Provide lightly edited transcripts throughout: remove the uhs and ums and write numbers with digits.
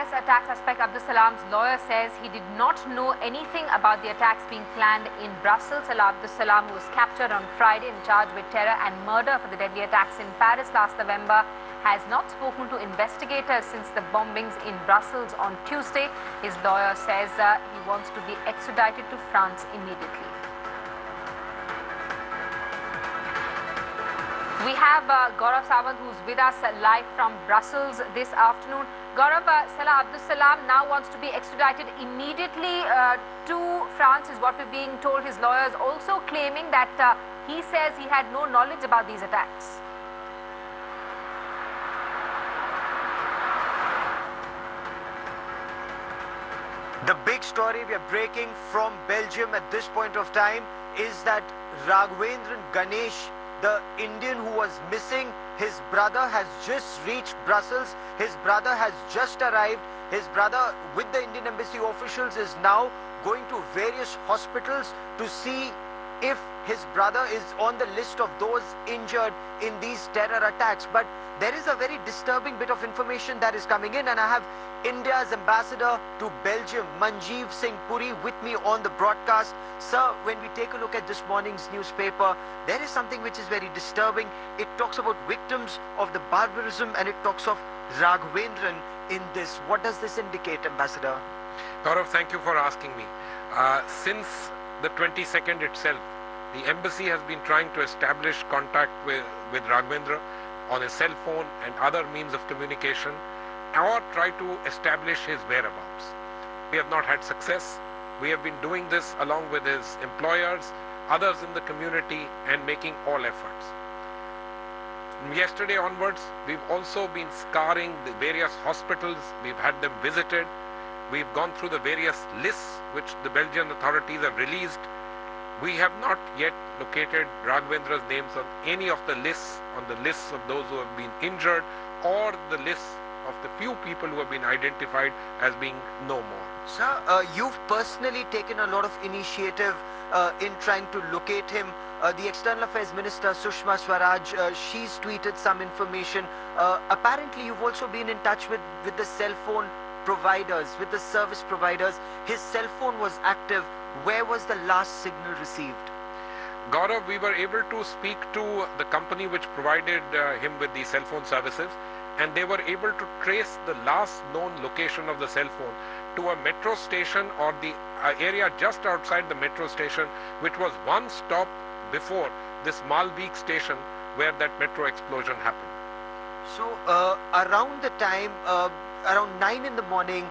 Paris attack suspect Abdeslam's lawyer says he did not know anything about the attacks being planned in Brussels. Saleh Abdeslam, who was captured on Friday and charged with terror and murder for the deadly attacks in Paris last November, has not spoken to investigators since the bombings in Brussels on Tuesday. His lawyer says he wants to be extradited to France immediately. We have Gaurav Sawant, who's with us live from Brussels this afternoon. Gaurav, Saleh Abdeslam now wants to be extradited immediately to France, is what we're being told. His lawyers also claiming that he says he had no knowledge about these attacks. The big story we are breaking from Belgium at this point of time is that Raghavendran Ganesh, the Indian who was missing, his brother has just reached Brussels. His brother has just arrived. His brother, with the Indian embassy officials, is now going to various hospitals to see if his brother is on the list of those injured in these terror attacks. But there is a very disturbing bit of information that is coming in, and I have India's ambassador to Belgium, Manjeev Singh Puri, with me on the broadcast. Sir, when we take a look at this morning's newspaper, there is something which is very disturbing. It talks about victims of the barbarism and it talks of Raghavendran in this. What does this indicate, Ambassador? Gaurav, thank you for asking me. Since the 22nd itself, the embassy has been trying to establish contact with Raghavendra on his cell phone and other means of communication, or try to establish his whereabouts. We have not had success. We have been doing this along with his employers, others in the community, and making all efforts. From yesterday onwards, we've also been scouring the various hospitals. We've had them visited. We've gone through the various lists which the Belgian authorities have released. We have not yet located Raghavendra's names on any of the lists, on the lists of those who have been injured, or the lists of the few people who have been identified as being no more. Sir, you've personally taken a lot of initiative in trying to locate him. The External Affairs Minister, Sushma Swaraj, she's tweeted some information. Apparently, you've also been in touch with the cell phone providers, with the service providers. His cell phone was active. Where was the last signal received? Gaurav, we were able to speak to the company which provided him with the cell phone services, and they were able to trace the last known location of the cell phone to a metro station, or the area just outside the metro station, which was one stop before this Malbeek station where that metro explosion happened. So around the time, around 9 in the morning,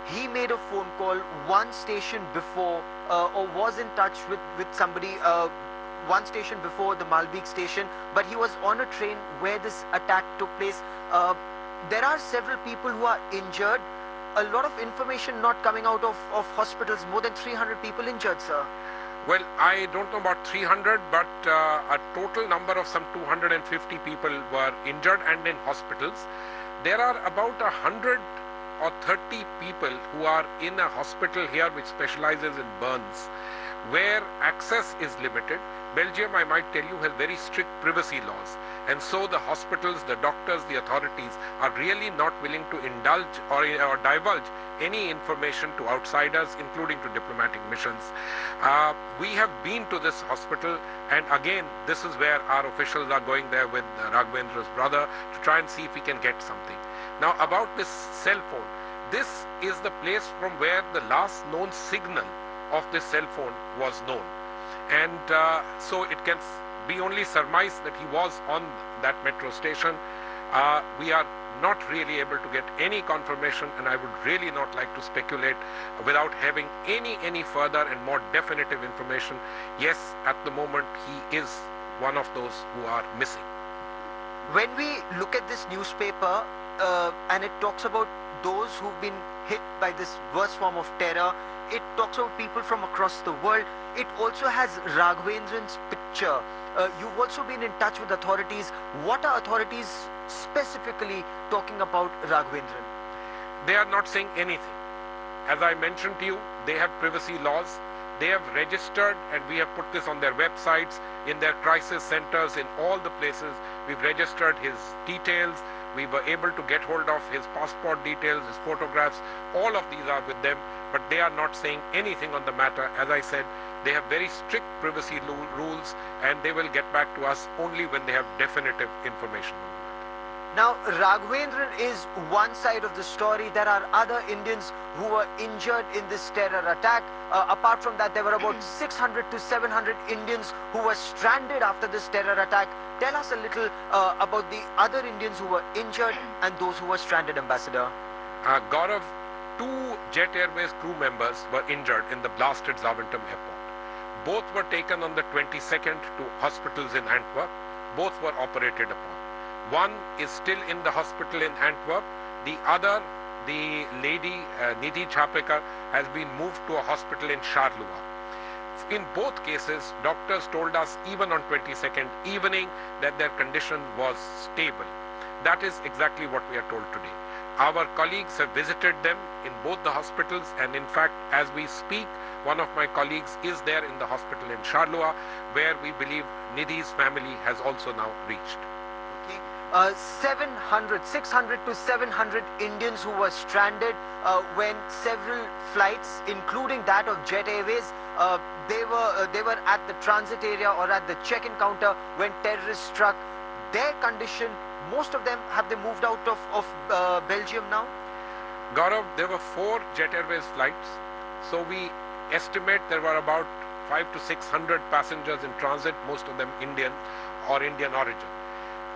he made a phone call one station before, or was in touch with somebody one station before the Malbeek station, but he was on a train where this attack took place. There are several people who are injured. A lot of information not coming out of hospitals. More than 300 people injured, sir. Well, I don't know about 300, but a total number of some 250 people were injured and in hospitals. There are about 100 or 30 people who are in a hospital here which specializes in burns, where access is limited. Belgium, I might tell you, has very strict privacy laws, and so the hospitals, the doctors, the authorities are really not willing to indulge or divulge any information to outsiders, including to diplomatic missions. We have been to this hospital, and again, this is where our officials are going there with Raghavendra's brother to try and see if we can get something. Now, about this cell phone, this is the place from where the last known signal of this cell phone was known. And so it can be only surmised that he was on that metro station. We are not really able to get any confirmation, and I would really not like to speculate without having any further and more definitive information. Yes, at the moment he is one of those who are missing. When we look at this newspaper and it talks about those who've been hit by this worst form of terror, it talks about people from across the world. It also has Raghavendran's picture. You've also been in touch with authorities. What are authorities specifically talking about Raghavendran? They are not saying anything. As I mentioned to you, they have privacy laws. They have registered, and we have put this on their websites, in their crisis centers, in all the places. We've registered his details. We were able to get hold of his passport details, his photographs. All of these are with them, but they are not saying anything on the matter. As I said, they have very strict privacy rules, and they will get back to us only when they have definitive information on the matter. Now, Raghavendran is one side of the story. There are other Indians who were injured in this terror attack. Apart from that, there were about 600 to 700 Indians who were stranded after this terror attack. Tell us a little about the other Indians who were injured and those who were stranded, Ambassador. Gaurav, 2 Jet Airways crew members were injured in the blasted Zaventem airport. Both were taken on the 22nd to hospitals in Antwerp. Both were operated upon. One is still in the hospital in Antwerp. The other, the lady, Nidhi Chapekar, has been moved to a hospital in Charleroi. In both cases, doctors told us even on 22nd evening that their condition was stable. That is exactly what we are told today. Our colleagues have visited them in both the hospitals, and in fact, as we speak, one of my colleagues is there in the hospital in Charleroi, where we believe Nidhi's family has also now reached. 600 to 700 Indians who were stranded when several flights, including that of Jet Airways, they were at the transit area or at the check-in counter when terrorists struck. Their condition, most of them, have they moved out of Belgium now? Gaurav, there were 4 Jet Airways flights, so we estimate there were about 500 to 600 passengers in transit, most of them Indian or Indian origin.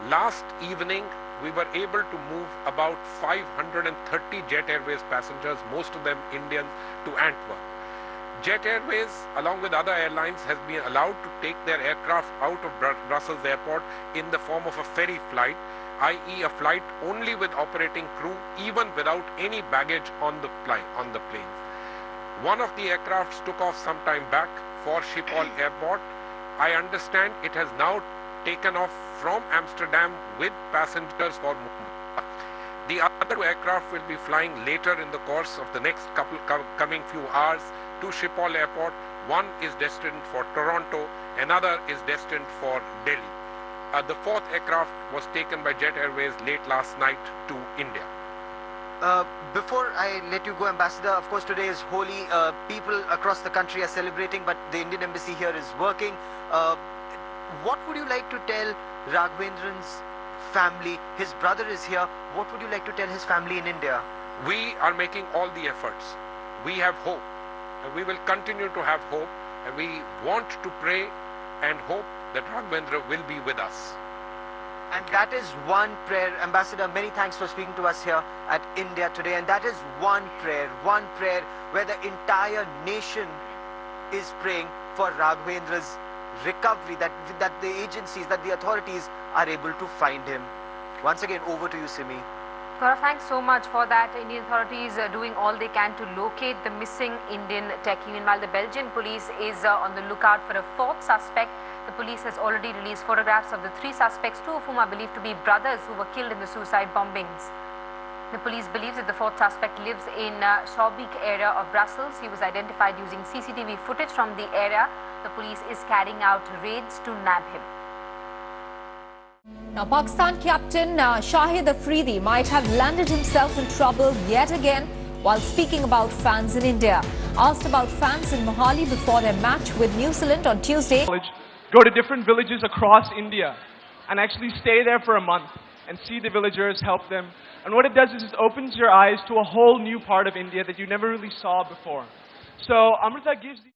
Last evening, we were able to move about 530 Jet Airways passengers, most of them Indian, to Antwerp. Jet Airways, along with other airlines, has been allowed to take their aircraft out of Brussels airport in the form of a ferry flight, i.e. a flight only with operating crew, even without any baggage on the planes. One of the aircrafts took off some time back for Schiphol Airport. I understand it has now taken off from Amsterdam with passengers for Mumbai. The other 2 aircraft will be flying later in the course of the next coming few hours to Schiphol Airport. One is destined for Toronto, another is destined for Delhi. The 4th aircraft was taken by Jet Airways late last night to India. Before I let you go, Ambassador, of course today is Holi. People across the country are celebrating, but the Indian embassy here is working. What would you like to tell Raghavendran's family? His brother is here. What would you like to tell his family in India? We are making all the efforts. We have hope, and we will continue to have hope, and we want to pray and hope that Raghavendra will be with us. And that is one prayer. Ambassador, many thanks for speaking to us here at India Today. And that is one prayer where the entire nation is praying for Raghavendra's recovery, that the agencies, that the authorities are able to find him. Once again, over to you, Simi. Gaurav, thanks so much for that. Indian authorities are doing all they can to locate the missing Indian techie. Meanwhile, the Belgian police is on the lookout for a 4th suspect. The police has already released photographs of the 3 suspects, 2 of whom are believed to be brothers who were killed in the suicide bombings. The police believes that the 4th suspect lives in Schaerbeek area of Brussels. He was identified using CCTV footage from the area. The police is carrying out raids to nab him. Now, Pakistan captain Shahid Afridi might have landed himself in trouble yet again while speaking about fans in India. Asked about fans in Mohali before their match with New Zealand on Tuesday. Go to different villages across India and actually stay there for a month and see the villagers, help them. And what it does is it opens your eyes to a whole new part of India that you never really saw before. So Amrita gives